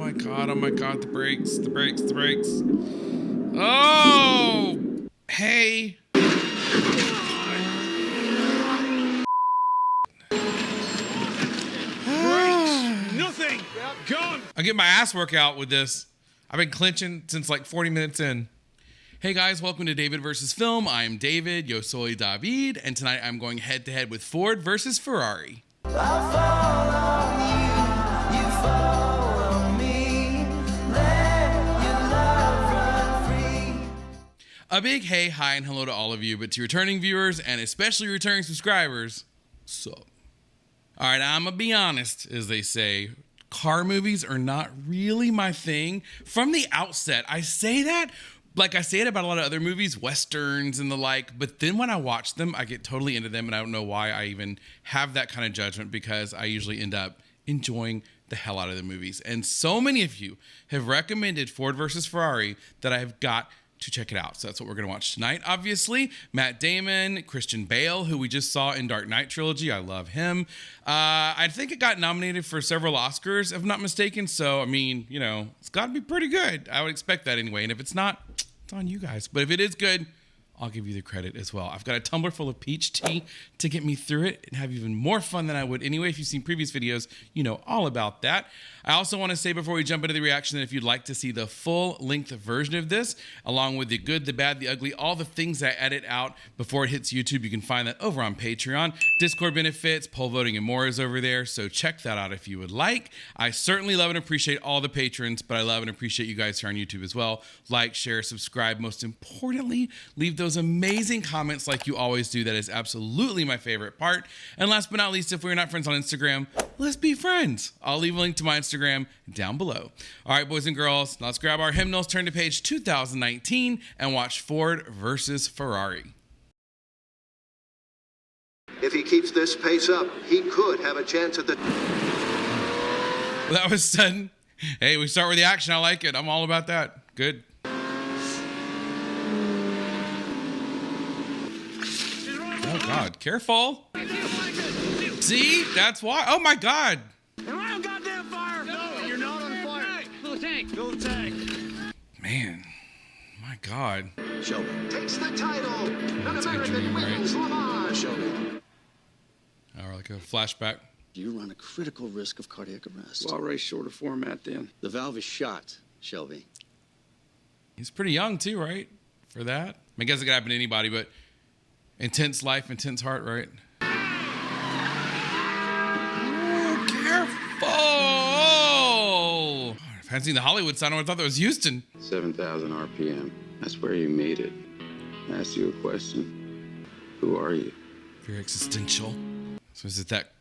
my God, oh my God, the brakes, the brakes, the brakes. Oh, hey. Nothing. Gone. I get my ass workout with this. I've been clinching since like 40 minutes in. Hey guys, welcome to David versus Film. I am David, yo soy David, and tonight I'm going head to head with Ford versus Ferrari. A big hey, hi, and hello to all of you, but to returning viewers and especially returning subscribers, sup? All right, I'm gonna be honest, as they say. Car movies are not really my thing. From the outset, I say that like I say it about a lot of other movies, Westerns and the like, but then when I watch them, I get totally into them, and I don't know why I even have that kind of judgment, because I usually end up enjoying the hell out of the movies. And so many of you have recommended Ford versus Ferrari that I have got to check it out. So that's what we're going to watch tonight. Obviously, Matt Damon, Christian Bale, who we just saw in Dark Knight trilogy. I love him. I think it got nominated for several Oscars, if I'm not mistaken. So, I mean, you know, it's got to be pretty good. I would expect that anyway. And if it's not, it's on you guys. But if it is good, I'll give you the credit as well. I've got a tumbler full of peach tea to get me through it and have even more fun than I would anyway. If you've seen previous videos, you know all about that. I also want to say before we jump into the reaction that if you'd like to see the full-length version of this, along with the good, the bad, the ugly, all the things I edit out before it hits YouTube, you can find that over on Patreon. Discord benefits, poll voting, and more is over there, so check that out if you would like. I certainly love and appreciate all the patrons, but I love and appreciate you guys here on YouTube as well. Like, share, subscribe. Most importantly, leave those amazing comments like you always do. That is absolutely my favorite part. And last but not least, if we're not friends on Instagram, let's be friends. I'll leave a link to my Instagram down below. All right, boys and girls, let's grab our hymnals, turn to page 2019, and watch Ford versus Ferrari. If he keeps this pace up, he could have a chance at the... Well, that was sudden. Hey, we start with the action. I like it. I'm all about that. Good. Oh, God. Careful. See? That's why. Oh, my God. Am I on goddamn fire? No, you're not on fire. Fill the tank. Fill the tank. Man. My God. Shelby takes the title. An It's like a American dream, right? wins Le Mans. Shelby. Or like a flashback. You run a critical risk of cardiac arrest. Well, I'll race shorter format then. The valve is shot, Shelby. He's pretty young, too, right? For that. I mean, I guess it could happen to anybody, but intense life, intense heart, right? Oh, careful! If I hadn't seen the Hollywood sign, I would have thought that was Houston. 7,000 RPM. That's where you made it. I asked you a question. Who are you? Very existential. So is it that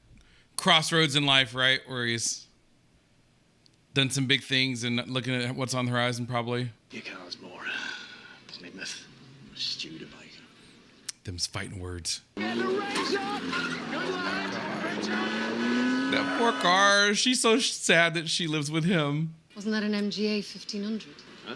crossroads in life, right? Where he's done some big things and looking at what's on the horizon, probably. You cause more. Plymouth. Studebaker. Them's fighting words. That poor car. She's so sad that she lives with him. Wasn't that an MGA 1500? Ah,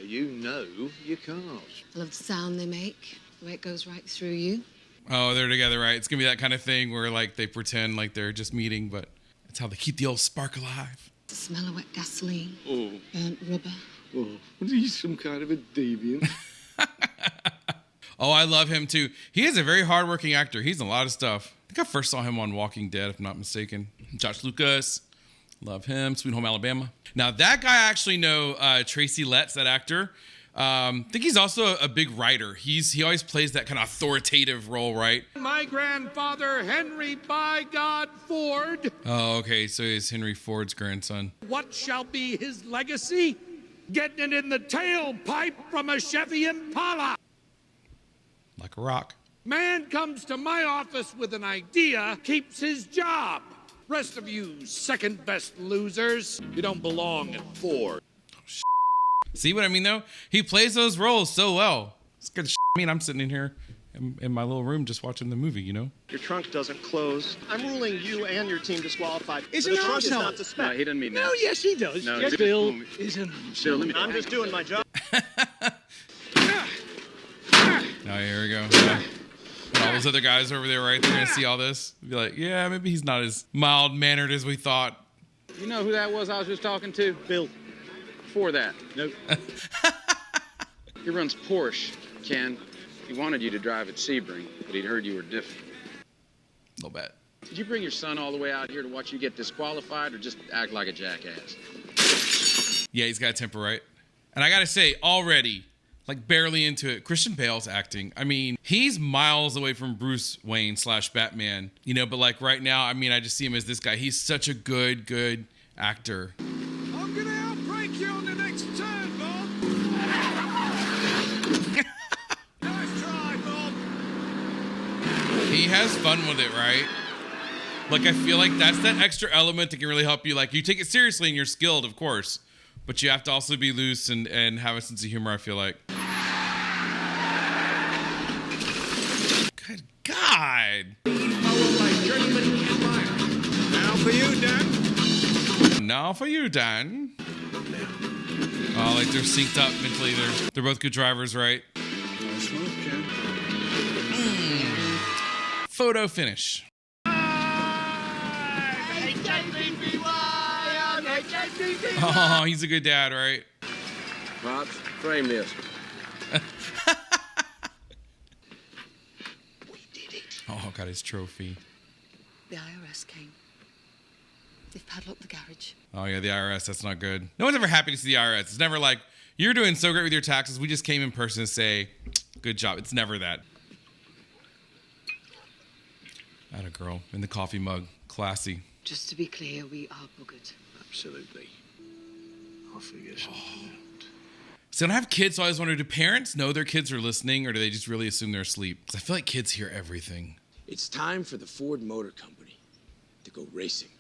you know your cars. I love the sound they make, the way it goes right through you. Oh, they're together, right? It's gonna be that kind of thing where like they pretend like they're just meeting, but it's how they keep the old spark alive. The smell of wet gasoline, Oh, burnt rubber. oh, what are you, some kind of a deviant? Oh, I love him too. He is a very hardworking actor. He's in a lot of stuff. I think I first saw him on Walking Dead, if I'm not mistaken. Josh Lucas, love him. Sweet Home Alabama. Now that guy I actually know, Tracy Letts, that actor. I think he's also a big writer. He always plays that kind of authoritative role, right? My grandfather, Henry by God Ford. Oh, okay. So he's Henry Ford's grandson. What shall be his legacy? Getting it in the tailpipe from a Chevy Impala. Like a rock. Man comes to my office with an idea, keeps his job. Rest of you second best losers, you don't belong at Ford. See what I mean, though? He plays those roles so well. It's good shit. I mean, I'm sitting in here in my little room just watching the movie, you know? Your trunk doesn't close. I'm ruling you and your team disqualified. Isn't the it trunk is awesome? not suspect. No, he doesn't mean that. No, yes, he does. No, yes, Bill isn't. Bill, let me I'm just doing my job. Oh, here we go. Yeah. And all those other guys over there, right? They're going to see all this. Be like, yeah, maybe he's not as mild-mannered as we thought. You know who that was I was just talking to? Bill. Before that. Nope. He runs Porsche, Ken. He wanted you to drive at Sebring, but he'd heard you were different. No bet. Did you bring your son all the way out here to watch you get disqualified or just act like a jackass? Yeah, he's got a temper, right? And I gotta say, already, like barely into it, Christian Bale's acting. I mean, he's miles away from Bruce Wayne / Batman, you know, but like right now, I mean, I just see him as this guy. He's such a good actor. I'm gonna outbreak you on the next turn, Bob. Nice try, Bob. He has fun with it, right? Like, I feel like that's that extra element that can really help you. Like, you take it seriously and you're skilled, of course, but you have to also be loose and have a sense of humor, I feel like. Good God. Now for you, Dan. Now for you, Dan. Oh, like they're synced up mentally. They're both good drivers, right? Nice move, Ken. Photo finish. Oh, he's a good dad, right? Pops, frame this. Oh, got his trophy. The IRS came. They've padlocked the garage. Oh, yeah, the IRS. That's not good. No one's ever happy to see the IRS. It's never like, you're doing so great with your taxes. We just came in person to say, good job. It's never that. Atta girl in the coffee mug. Classy. Just to be clear, we are boogered. Absolutely. I'll figure something out. So when I have kids, so I always wonder, do parents know their kids are listening or do they just really assume they're asleep? Because I feel like kids hear everything. It's time for the Ford Motor Company to go racing.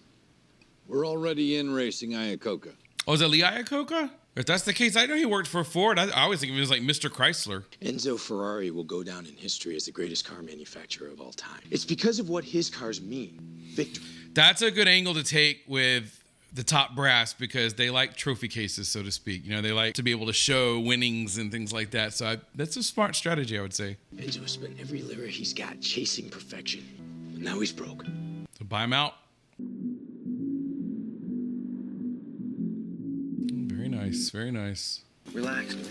We're already in racing Iacocca. Oh, is that Lee Iacocca? If that's the case, I know he worked for Ford. I always think of him as like Mr. Chrysler. Enzo Ferrari will go down in history as the greatest car manufacturer of all time. It's because of what his cars mean. Victory. That's a good angle to take with the top brass because they like trophy cases, so to speak. You know, they like to be able to show winnings and things like that. So that's a smart strategy, I would say. Enzo spent every lira he's got chasing perfection. But now he's broke. So buy him out. Very nice, very nice. Relax, man.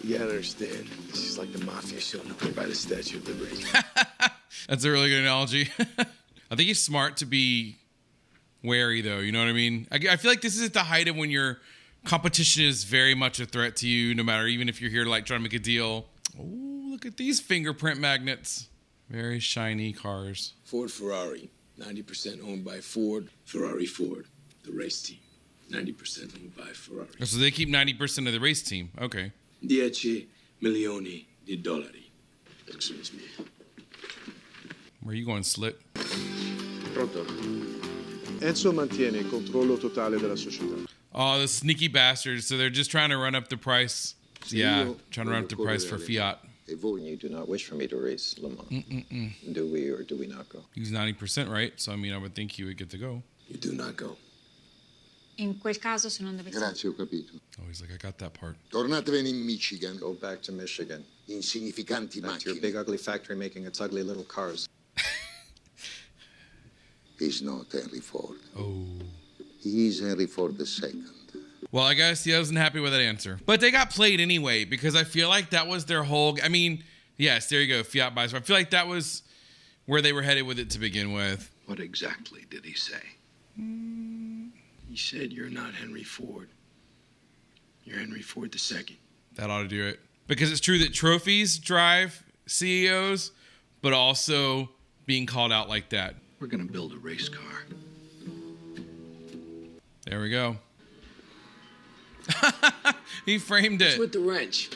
You gotta understand, this is like the mafia showing up here by the Statue of Liberty. That's a really good analogy. I think he's smart to be wary, though. You know what I mean? I feel like this is at the height of when your competition is very much a threat to you, no matter, even if you're here to like try to make a deal. Oh, look at these fingerprint magnets. Very shiny cars. Ford Ferrari, 90% owned by Ford. Ferrari Ford, the race team. 90% owned by Ferrari. So they keep 90% of the race team. Okay. 10 milioni di dollari. Excuse me. Where are you going, Slit? Pronto. Enzo mantiene il controllo totale della società. Oh, the sneaky bastards. So they're just trying to run up the price. Yeah, trying to run up the price for Fiat. You do not wish for me to race Le Mans. Do we or do we not go? He's 90%, right? So, I mean, I would think he would get to go. You do not go. In quel caso, se non dovessi... Grazie, ho capito. Oh, he's like, I got that part. Tornatevene in Michigan. Go back to Michigan. Insignificanti Back to your macchine. big ugly factory making its ugly little cars. He's not Henry Ford. Oh. He's Henry Ford II. Well, I guess he wasn't happy with that answer. But they got played anyway, because I feel like that was their whole... I mean, yes, there you go, Fiat buys. I feel like that was where they were headed with it to begin with. What exactly did he say? He said you're not Henry Ford. You're Henry Ford II. That ought to do it. Because it's true that trophies drive CEOs, but also being called out like that. We're going to build a race car. There we go. He framed It's it. with the wrench.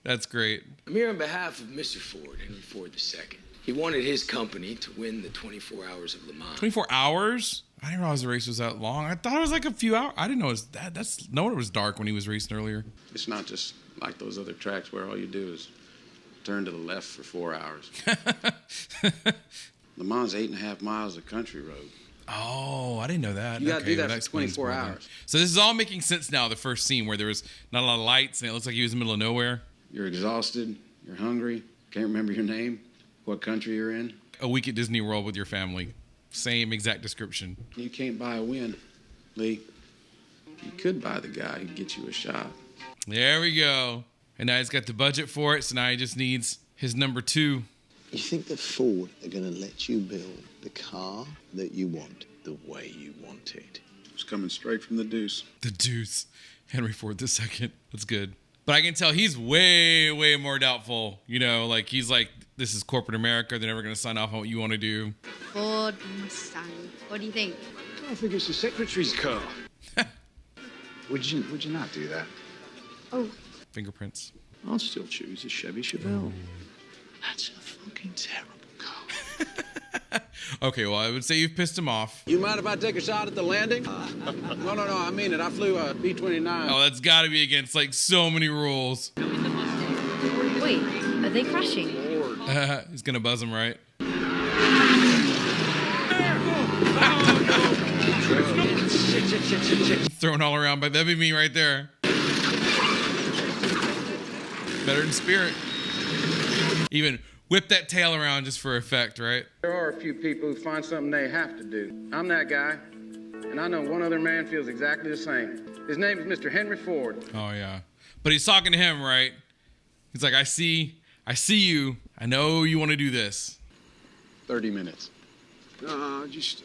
That's great. I'm here on behalf of Mr. Ford, Henry Ford II. He wanted his company to win the 24 Hours of Le Mans. 24 hours? I didn't realize the race was that long. I thought it was like a few hours. I didn't know it was that. That's no wonder it was dark when he was racing earlier. It's not just like those other tracks where all you do is turn to the left for 4 hours. Le Mans 8.5 miles of country road. Oh, I didn't know that. You got to do that for explains 24 more there. hours. So this is all making sense now, the first scene where there was not a lot of lights and it looks like he was in the middle of nowhere. You're exhausted. You're hungry. Can't remember your name. What country you're in. A week at Disney World with your family. Same exact description. You can't buy a win. Lee, you could buy the guy who'd get you a shot. There we go. And now he's got the budget for it, so now he just needs his number 2. You think that Ford are going to let you build the car that you want the way you want it? It's coming straight from the deuce. The deuce. Henry Ford II. That's good. But I can tell he's way, way more doubtful. You know, like he's like, this is corporate America. They're never going to sign off on what you want to do. Ford Mustang. What do you think? I think it's the secretary's car. Would you not do that? Oh. Fingerprints. I'll still choose a Chevy Chevelle. That's a fucking terrible car. Okay, well, I would say you've pissed him off. You mind if I take a shot at the landing? No, I mean it. I flew a B-29. Oh, that's got to be against, like, so many rules. Wait, are they crashing? He's going to buzz him, right? Thrown all around, but that'd be me right there. Better than Spirit. Even whip that tail around just for effect, right? There are a few people who find something they have to do. I'm that guy, and I know one other man feels exactly the same. His name is Mr. Henry Ford. Oh, yeah. But he's talking to him, right? He's like, I see you. I know you want to do this. 30 minutes. No, just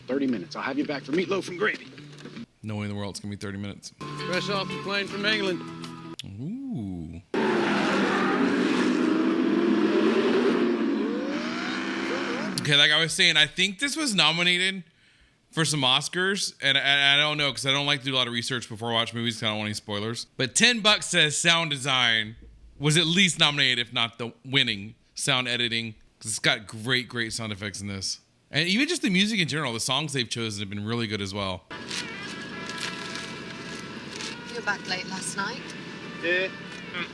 30 minutes. I'll have you back for meatloaf and gravy. No way in the world it's going to be 30 minutes. Fresh off the plane from England. Ooh. Okay, like I was saying, I think this was nominated for some Oscars, and I don't know because I don't like to do a lot of research before I watch movies because I don't want any spoilers. But $10 says sound design was at least nominated, if not the winning sound editing, because it's got great sound effects in this. And even just the music in general, the songs they've chosen have been really good as well. You were back late last night. yeah. Oh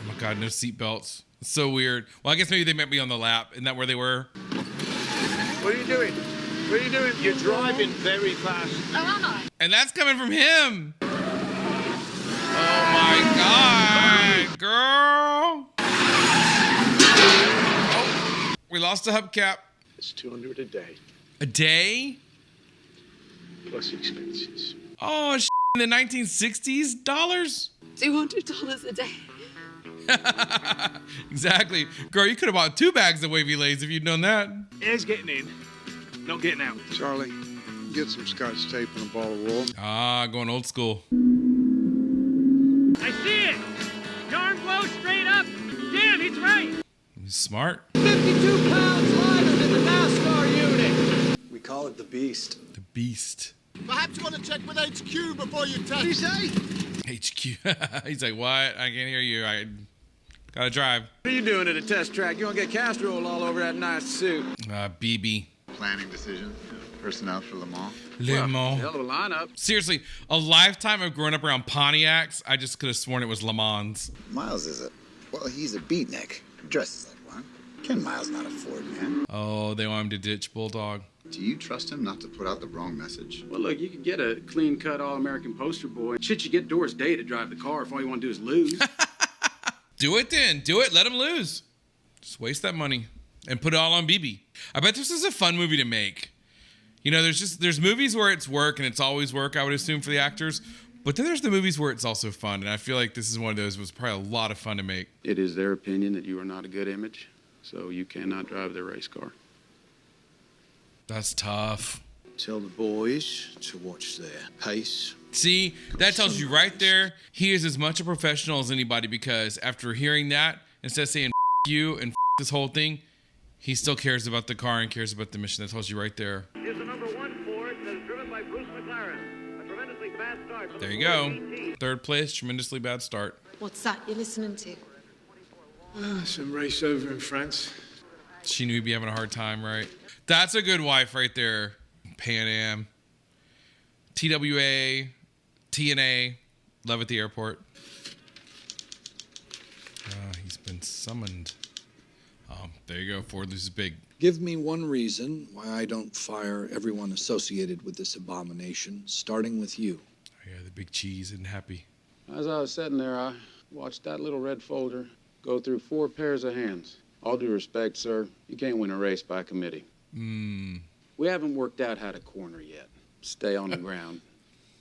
my God, no seatbelts. It's so weird. Well, I guess maybe they might be on the lap. Isn't that where they were? What are you doing? What are you doing? You're driving very fast. Oh, am I? And that's coming from him. Oh my God, girl. Oh, we lost a hubcap. It's $200 a day, A day? plus expenses. Oh, in the 1960s dollars? $200 a day. Exactly. Girl, you could have bought 2 bags of wavy lays if you'd done that. Here's getting in, not getting out. Charlie, get some scotch tape and a ball of wool. Ah, going old school. I see it! Yarn blows straight up! Damn, he's right! He's smart. 52 pounds lighter than the NASCAR unit! We call it the Beast. The Beast. Perhaps you want to check with HQ before you test. What do you say? HQ. He's like, what? I can't hear you. I gotta drive. What are you doing at a test track? You want to get casserole all over that nice suit? BB. Planning decision. Personnel for Le Mans. Le Mans. Hell of a lineup. Seriously, a lifetime of growing up around Pontiacs, I just could have sworn it was Le Mans. Miles is a... Well, he's a beatnik. Dresses like one. Ken Miles not a Ford man. Oh, they want him to ditch Bulldog. Do you trust him not to put out the wrong message? Well, look, you could get a clean-cut All-American poster boy. Shit, you get Doris Day to drive the car if all you want to do is lose. Do it then. Do it. Let him lose. Just waste that money and put it all on BB. I bet this is a fun movie to make. You know, there's movies where it's work and it's always work, I would assume, for the actors. But then there's the movies where it's also fun. And I feel like this is one of those that was probably a lot of fun to make. It is their opinion that you are not a good image, so you cannot drive their race car. That's tough. Tell the boys to watch their pace. See, that tells you right there, he is as much a professional as anybody, because after hearing that, instead of saying you and this whole thing, he still cares about the car and cares about the mission. That tells you right there. Here's the number 1 Ford that is driven by Bruce McLaren. A tremendously fast start. There you go. 3rd place, tremendously bad start. What's that you're listening to? Some race over in France. She knew he'd be having a hard time, right? That's a good wife right there. Pan Am. TWA. TNA. Love at the airport. He's been summoned. There you go. Ford loses big. Give me one reason why I don't fire everyone associated with this abomination, starting with you. Oh, yeah, the big cheese isn't happy. As I was sitting there, I watched that little red folder go through 4 pairs of hands. All due respect, sir, you can't win a race by committee. We haven't worked out how to corner yet. stay on the ground.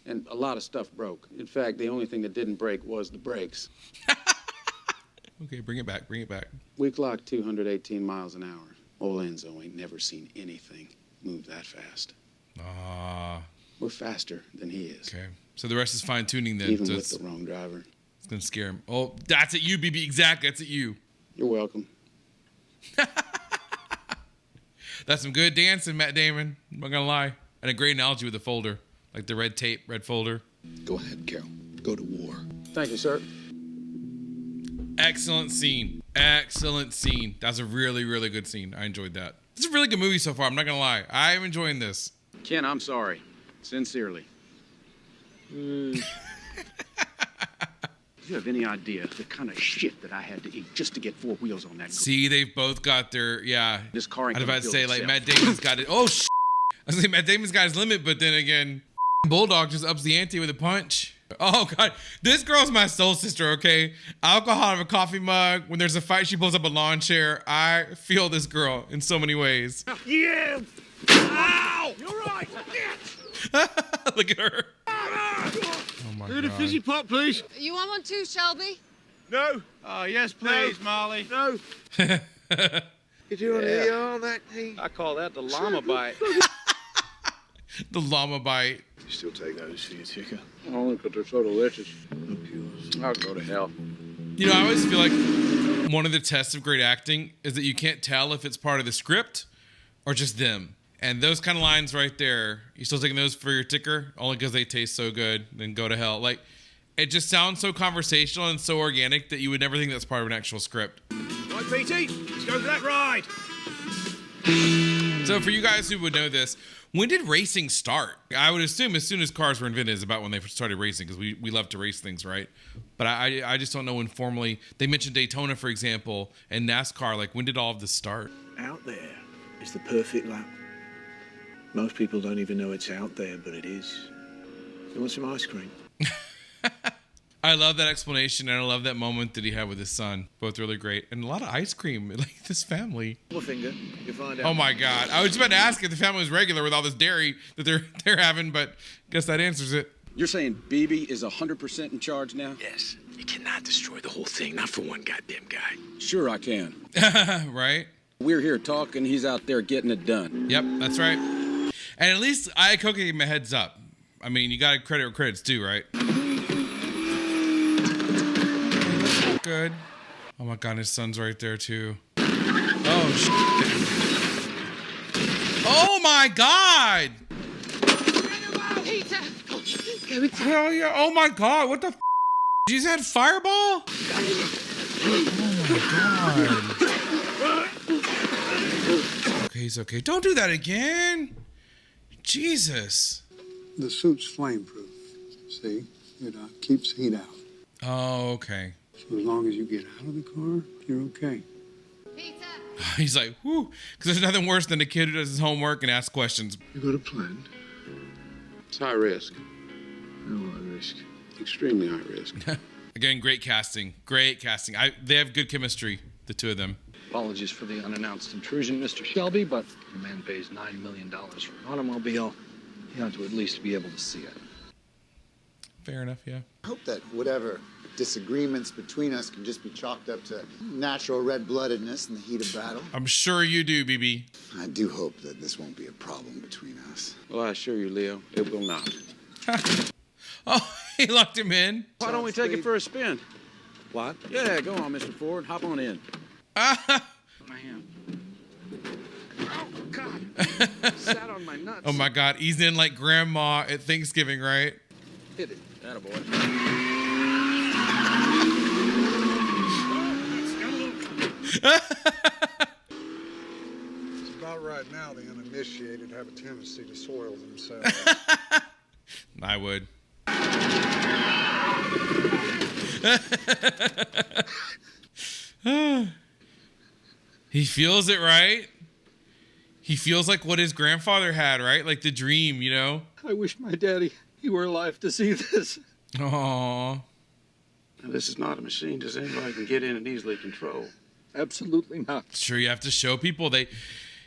And a lot of stuff broke. In fact, the only thing that didn't break was the brakes. Okay, bring it back, bring it back. We clocked 218 miles an hour. Old Enzo ain't never seen anything move that fast. We're faster than he is. Okay, so the rest is fine tuning then. Even So with the wrong driver. It's gonna scare him. Oh, that's at you, BB. Exactly, that's at you. You're welcome. That's some good dancing, Matt Damon. I'm not gonna lie. And a great analogy with the folder, like the red tape, red folder. Go ahead, Carol. Go to war. Thank you, sir. Excellent scene. Excellent scene. That's a really, really good scene. I enjoyed that. It's a really good movie so far. I'm not gonna lie. I'm enjoying this. Ken, I'm sorry. Sincerely. Do you have any idea the kind of shit that I had to eat just to get four wheels on that? See, they've both got their, yeah. This car ain't I'd about to gonna say, kill like, itself. Matt Damon's got it. Oh, shit. I was saying Matt Damon's got his limit, but then again, Bulldog just ups the ante with a punch. Oh, God. This girl's my soul sister, okay? Alcohol out of a coffee mug. When there's a fight, she pulls up a lawn chair. I feel this girl in so many ways. Yeah! Ow! You're right! Look at her. Oh my Need a God. fizzy pop, please. You want one too, Shelby? No. Oh, yes, please, Molly. No. You do want to hear all that thing? I call that the llama bite. The llama bite. You still take those for your ticker? Only because they're so delicious. I'll go to hell. You know, I always feel like one of the tests of great acting is that you can't tell if it's part of the script or just them. And those kind of lines right there, you still taking those for your ticker? Only because they taste so good, then go to hell. Like, it just sounds so conversational and so organic that you would never think that's part of an actual script. Right, PT, let's go for that ride. So for you guys who would know this, when did racing start? I would assume as soon as cars were invented is about when they started racing, because we love to race things, right? But I just don't know when formally. They mentioned Daytona, for example, and NASCAR. Like, when did all of this start? Out there is the perfect lap. Most people don't even know it's out there, but it is. You want some ice cream? I love that explanation, and I love that moment that he had with his son. Both really great. And a lot of ice cream, like this family. Pull a finger, you find out. Oh my God. I was just about to ask if the family was regular with all this dairy that they're having, but guess that answers it. You're saying BB is 100% in charge now? Yes. You cannot destroy the whole thing, not for one goddamn guy. Sure I can. Right? We're here talking, he's out there getting it done. Yep, that's right. And at least Iacocca gave him a heads up. I mean, you got to credit where credit's due, right? Good. Oh my God, his son's right there too. Oh shit. Oh my God! Peter! Hell yeah! Oh my God! What the? You just had fireball? Oh my God! Okay, he's okay. Don't do that again. Jesus. The suit's flameproof. See, it keeps heat out. Oh, okay. So as long as you get out of the car, you're okay. He's like, whew, because there's nothing worse than a kid who does his homework and asks questions. You got a plan? It's high risk. How high risk? Extremely high risk. Again, great casting. Great casting. They have good chemistry, the two of them. Apologies for the unannounced intrusion, Mr. Shelby, but your man pays $9 million for an automobile. You ought to at least be able to see it. Fair enough, yeah. I hope that whatever disagreements between us can just be chalked up to natural red-bloodedness in the heat of battle. I'm sure you do, BB. I do hope that this won't be a problem between us. Well, I assure you, Leo, it will not. Oh, he locked him in. Why don't we take it for a spin? What? Yeah, go on, Mr. Ford. Hop on in. Oh, God. Sat on my nuts. Oh my God, he's in like grandma at Thanksgiving, right? Hit it. Attaboy. It's about right now the uninitiated have a tendency to soil themselves. I would. He feels it, right? He feels like what his grandfather had, right? Like the dream, you know? I wish my daddy, he were alive to see this. Aww. Now, this is not a machine just anybody can get in and easily control. Absolutely not. Sure, you have to show people.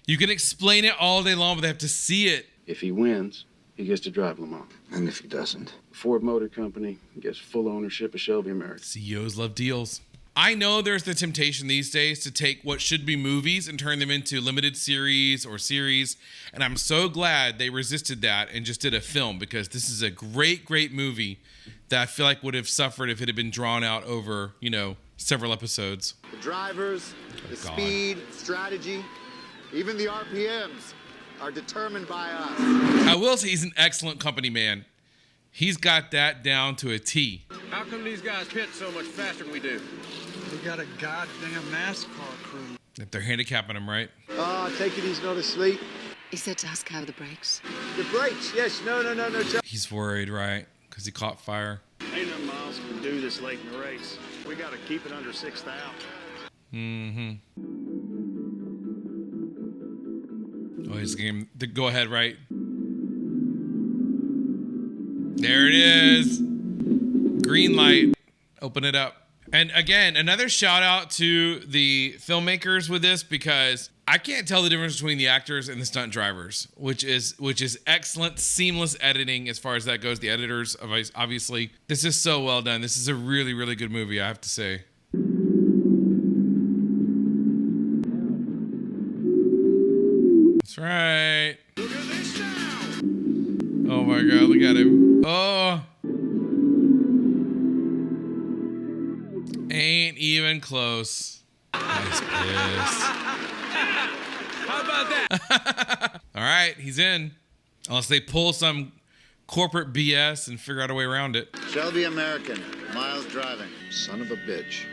You can explain it all day long, but they have to see it. If he wins, he gets to drive Le Mans. And if he doesn't? Ford Motor Company gets full ownership of Shelby America. CEOs love deals. I know there's the temptation these days to take what should be movies and turn them into limited series or series. And I'm so glad they resisted that and just did a film, because this is a great, great movie that I feel like would have suffered if it had been drawn out over, you know, several episodes. The drivers, the speed, strategy, even the RPMs are determined by us. I will say he's an excellent company man. He's got that down to a T. How come these guys pit so much faster than we do? We got a goddamn NASCAR crew. If they're handicapping him, right? Oh, take it he's not asleep. He said to ask how the brakes. The brakes, yes. No. He's worried, right? Because he caught fire. Ain't no miles can do this late in the race. We got to keep it under 6,000. Mm-hmm. Oh, he's game. The go ahead, right? There it is. Green light. Open it up. And again, another shout out to the filmmakers with this, because I can't tell the difference between the actors and the stunt drivers, which is excellent, seamless editing as far as that goes. The editors, obviously, this is so well done. This is a really, really good movie, I have to say. That's right. Look at this now. Oh my God, look at him. Oh. Ain't even close. Nice piss. How about that? All right, he's in. Unless they pull some corporate BS and figure out a way around it. Shelby American, miles driving. Son of a bitch.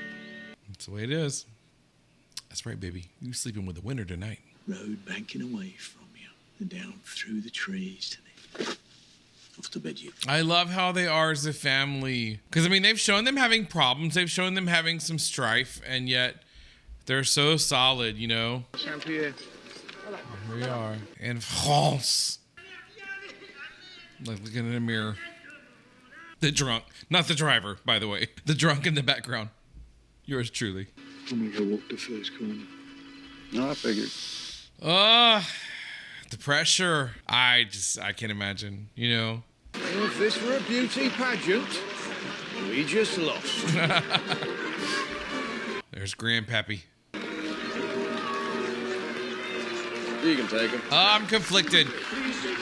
That's the way it is. That's right, baby. You're sleeping with the winner tonight. Road banking away from you and down through the trees to the... Off to bed, you. I love how they are as a family. Because, I mean, they've shown them having problems. They've shown them having some strife. And yet, they're so solid, you know? Champion. Here we are. In France. Like looking in a mirror. The drunk. Not the driver, by the way. The drunk in the background. Yours truly. I'm gonna go walk the first corner. No, I figured. The pressure. I can't imagine, you know? Well, if this were a beauty pageant, we just lost. There's Grandpappy. You can take him. I'm conflicted.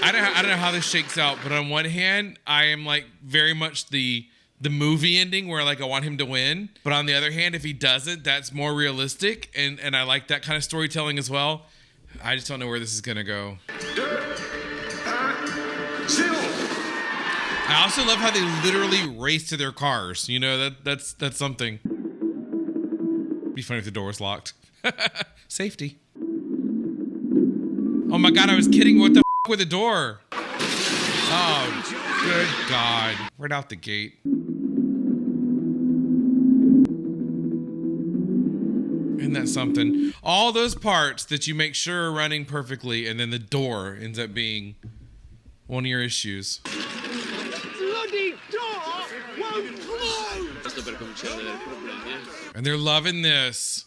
I don't know how this shakes out, but on one hand, I am like very much the movie ending where like I want him to win. But on the other hand, if he doesn't, that's more realistic, and I like that kind of storytelling as well. I just don't know where this is gonna go. I also love how they literally race to their cars. You know, that's something. Be funny if the door was locked. Safety. Oh my God, I was kidding. What the f with the door? Oh, good God. Right out the gate. Isn't that something? All those parts that you make sure are running perfectly, and then the door ends up being one of your issues. Bloody door won't close! And they're loving this.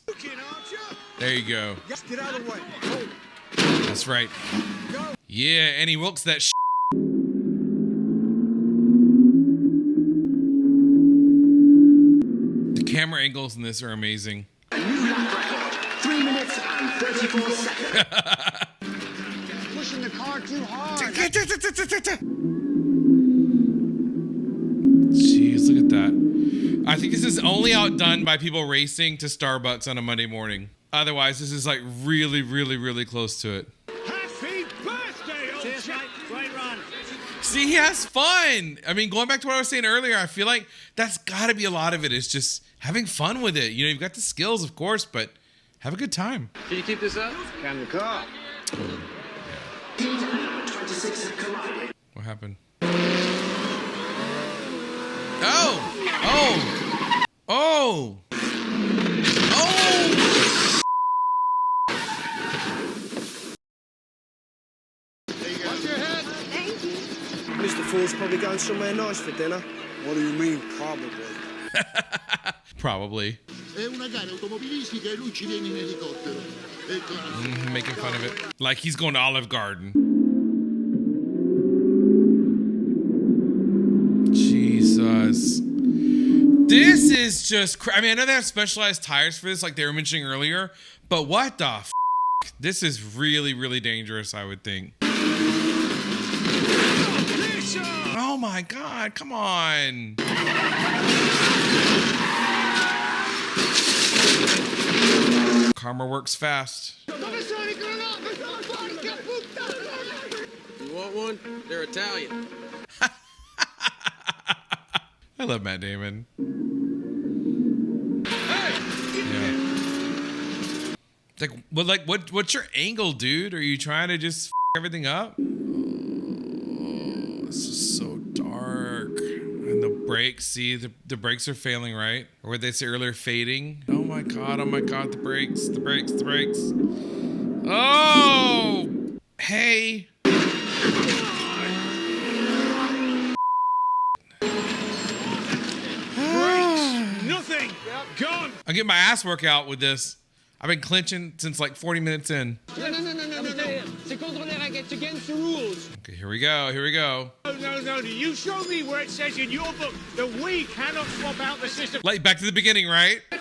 There you go. Get out of the way. That's right. Yeah, Annie Wilkes that shit. The camera angles in this are amazing. A new lap record. 3 minutes and 34 seconds. Pushing the car too hard. Jeez, look at that. I think this is only outdone by people racing to Starbucks on a Monday morning. Otherwise, this is like really, really, really close to it. Happy birthday, old chap. Great run. See, he has fun. I mean, going back to what I was saying earlier, I feel like that's got to be a lot of it is just having fun with it. You know, you've got the skills, of course, but have a good time. Can you keep this up? Can the car? What happened? Oh! Oh! Oh! Oh! Watch your head. Thank you. Mr. Ford's probably going somewhere nice for dinner. What do you mean, probably? Probably. È una gara automobilistica e lui ci viene in elicottero. Making fun of it. Like he's going to Olive Garden. This is just, I mean, I know they have specialized tires for this, like they were mentioning earlier, but what the f? This is really, really dangerous, I would think. Oh my God, come on. Karma works fast. You want one? They're Italian. I love Matt Damon. Yeah. What's your angle, dude? Are you trying to just f everything up? Oh, this is so dark. And the brakes, see, the brakes are failing, right? Or what they say earlier, fading. Oh my God, the brakes, the brakes, the brakes. Oh, hey. Nothing. Gone. I get my ass workout with this. I've been clinching since like 40 minutes in. No. C'est contre les raquettes. Against the rules. Okay, here we go. Here we go. No. You show me where it says in your book that we cannot swap out the system. Like back to the beginning, right? I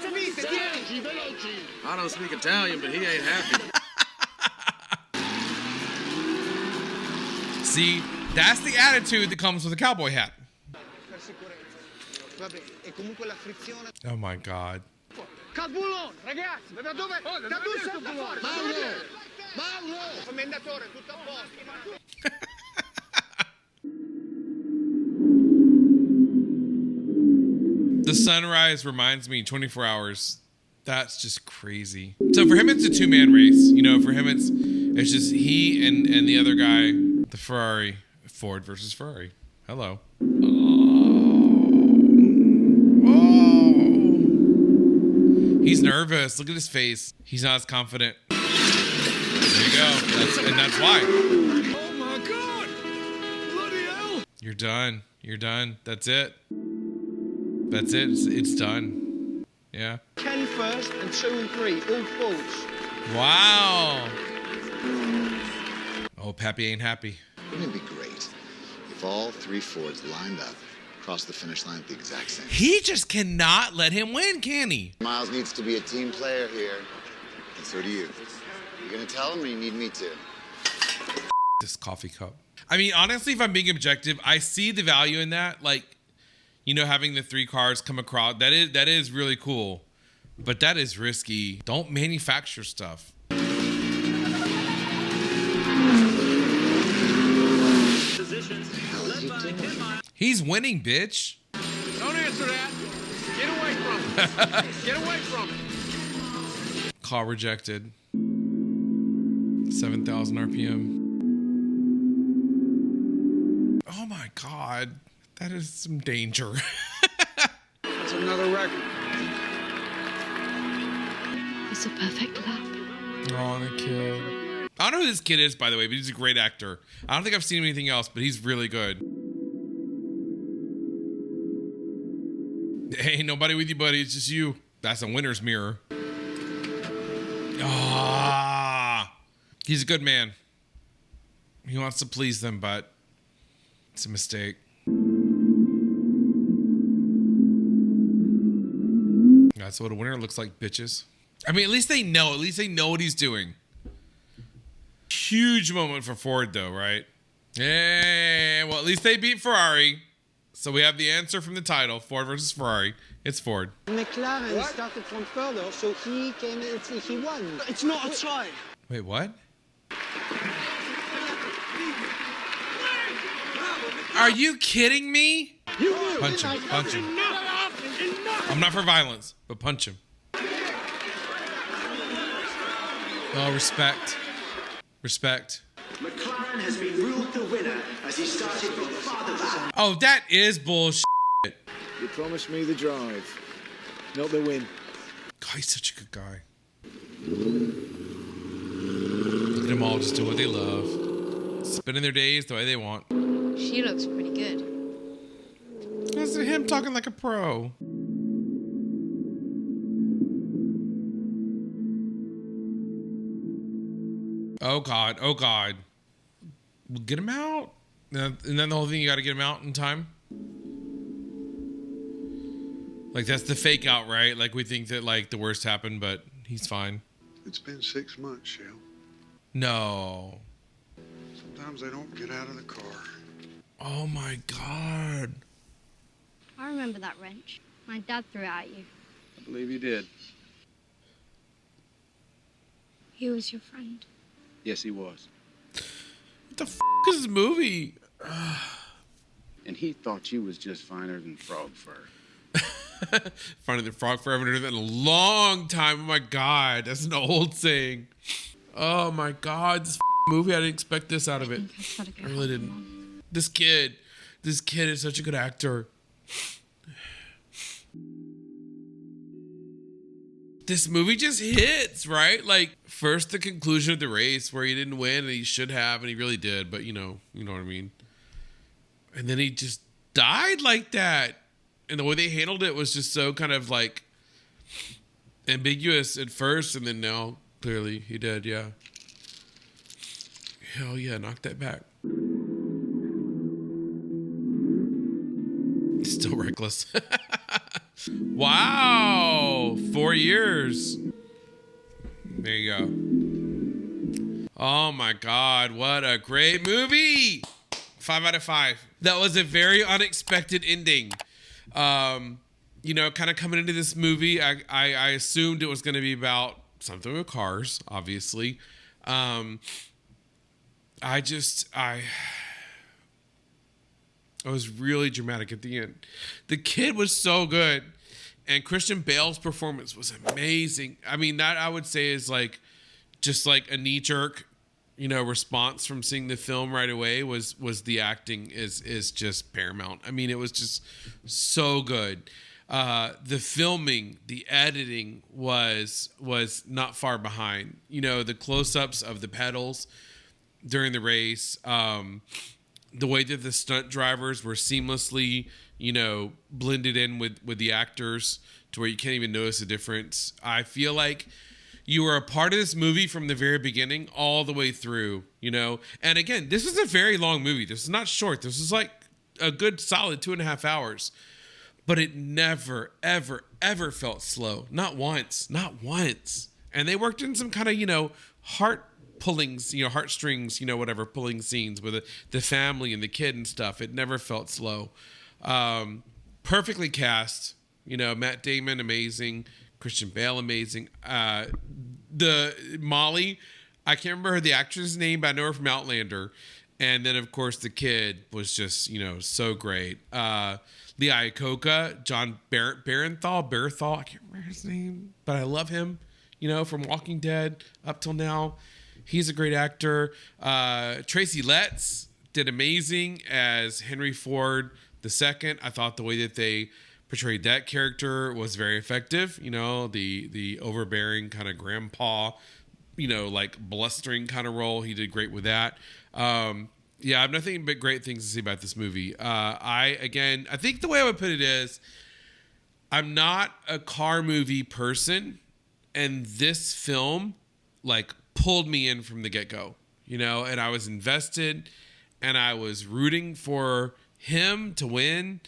don't speak Italian, but he ain't happy. See, that's the attitude that comes with a cowboy hat. Oh my God. Cabulon, ragazzi, da dove? Da dove salta fuori? Mauro! Commendatore, tutto a posto. The sunrise reminds me 24 hours. That's just crazy. So for him, it's a two-man race. You know, for him, it's just he and the other guy, the Ferrari. Ford versus Ferrari. Hello. He's nervous. Look at his face. He's not as confident. There you go. That's why. Oh my God! Bloody hell! You're done. You're done. That's it. That's it. It's done. Yeah. 10 first and 2 and 3, all false. Wow. Oh, Pappy ain't happy. Wouldn't it be great if all 3 Fords lined up, crossed the finish line at the exact same time? He just cannot let him win, can he? Miles needs to be a team player here, and so do you. You gonna tell him, or you need me to? This coffee cup. I mean, honestly, if I'm being objective, I see the value in that. Like, you know, having the 3 cars come across, that is really cool. But that is risky. Don't manufacture stuff. He's winning, bitch. Don't answer that. Get away from him. Get away from him. Call rejected. 7,000 RPM. Oh my God. That is some danger. That's another record. It's a perfect lap. Oh, the kid. I don't know who this kid is, by the way, but he's a great actor. I don't think I've seen him in anything else, but he's really good. Hey, nobody with you, buddy. It's just you. That's a winner's mirror. Ah, he's a good man. He wants to please them, but it's a mistake. That's what a winner looks like, bitches. I mean, at least they know. At least they know what he's doing. Huge moment for Ford, though, right? Yeah. Well, at least they beat Ferrari. So we have the answer from the title, Ford versus Ferrari. It's Ford. McLaren started from further, so he came in, he won. It's not a tie. Wait, what? Are you kidding me? Punch him, punch him. I'm not for violence, but punch him. Oh, respect. Respect. McLaren has been ruled the winner as he started from farther back. Oh, that is bullshit. You promised me the drive, not the win. God, he's such a good guy. Look at them all just do what they love. Spending their days the way they want. She looks pretty good. Listen to him talking like a pro. Oh, God. Oh, God. Get him out. And then the whole thing, you got to get him out in time. Like, that's the fake out, right? Like, we think that, like, the worst happened, but he's fine. It's been 6 months, Shell. No. Sometimes they don't get out of the car. Oh, my God. I remember that wrench. My dad threw it at you. I believe you did. He was your friend. Yes, he was. What the f*** is this movie? And he thought you was just finer than frog fur. Finer than frog fur. I haven't heard that in a long time. Oh, my God. That's an old saying. Oh, my God. This movie, I didn't expect this out of it. I really didn't. This kid is such a good actor. This movie just hits, right? Like, first the conclusion of the race where he didn't win and he should have, and he really did, but you know what I mean. And then he just died like that. And the way they handled it was just so kind of like ambiguous at first, and then now clearly he did, yeah. Hell yeah, knock that back. Still reckless. Wow, 4 years. There you go. Oh my God, what a great movie. 5 out of 5. That was a very unexpected ending. You know, kind of coming into this movie, I assumed it was going to be about something with cars, obviously. I was really dramatic at the end. The kid was so good. And Christian Bale's performance was amazing. I mean, that I would say is like, just like a knee-jerk, you know, response from seeing the film right away was the acting is just paramount. I mean, it was just so good. The filming, the editing was not far behind. You know, the close-ups of the pedals during the race, the way that the stunt drivers were seamlessly, you know, blended in with the actors to where you can't even notice the difference. I feel like you were a part of this movie from the very beginning all the way through, you know. And again, this is a very long movie. This is not short. This is like a good solid 2.5 hours. But it never, ever, ever felt slow. Not once. Not once. And they worked in some kind of, you know, heartstrings, you know, whatever, pulling scenes with the family and the kid and stuff. It never felt slow. Perfectly cast, you know, Matt Damon, amazing. Christian Bale, amazing. The Molly, I can't remember the actress' name, but I know her from Outlander. And then, of course, the kid was just, you know, so great. Lee Iacocca, John Barenthal, I can't remember his name, but I love him, you know, from Walking Dead up till now. He's a great actor. Tracy Letts did amazing as Henry Ford II. I thought the way that they portrayed that character was very effective. You know, the overbearing kind of grandpa, you know, like blustering kind of role. He did great with that. Yeah, I have nothing but great things to say about this movie. I think the way I would put it is, I'm not a car movie person, and this film like pulled me in from the get-go, you know, and I was invested and I was rooting for him to win.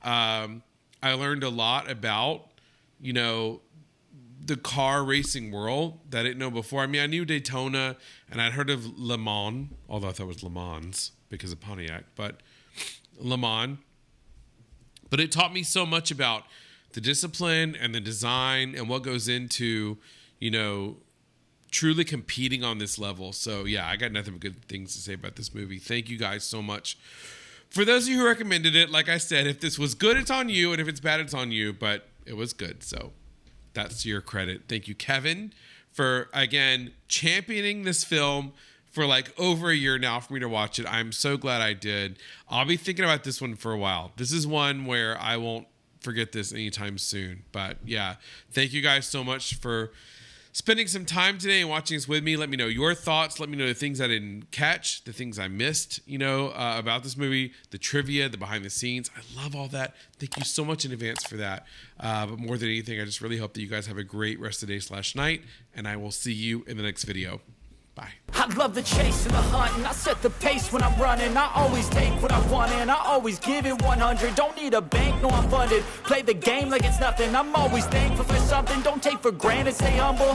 I learned a lot about, you know, the car racing world that I didn't know before. I mean, I knew Daytona and I'd heard of Le Mans, although I thought it was Le Mans because of Pontiac, but Le Mans. But it taught me so much about the discipline and the design and what goes into, you know, truly competing on this level. So yeah, I got nothing but good things to say about this movie. Thank you guys so much. For those of you who recommended it, like I said, if this was good, it's on you, and if it's bad, it's on you, but it was good. So that's your credit. Thank you, Kevin, for, again, championing this film for like over a year now for me to watch it. I'm so glad I did. I'll be thinking about this one for a while. This is one where I won't forget this anytime soon. But yeah, thank you guys so much for spending some time today and watching this with me. Let me know your thoughts. Let me know the things I didn't catch, the things I missed, you know, about this movie, the trivia, the behind the scenes. I love all that. Thank you so much in advance for that. But more than anything, I just really hope that you guys have a great rest of the day / night, and I will see you in the next video. Bye. I love the chase and the hunt, and I set the pace when I'm running. I always take what I want and I always give it 100. Don't need a bank, no, I'm funded. Play the game like it's nothing. I'm always thankful for something. Don't take for granted, stay humble.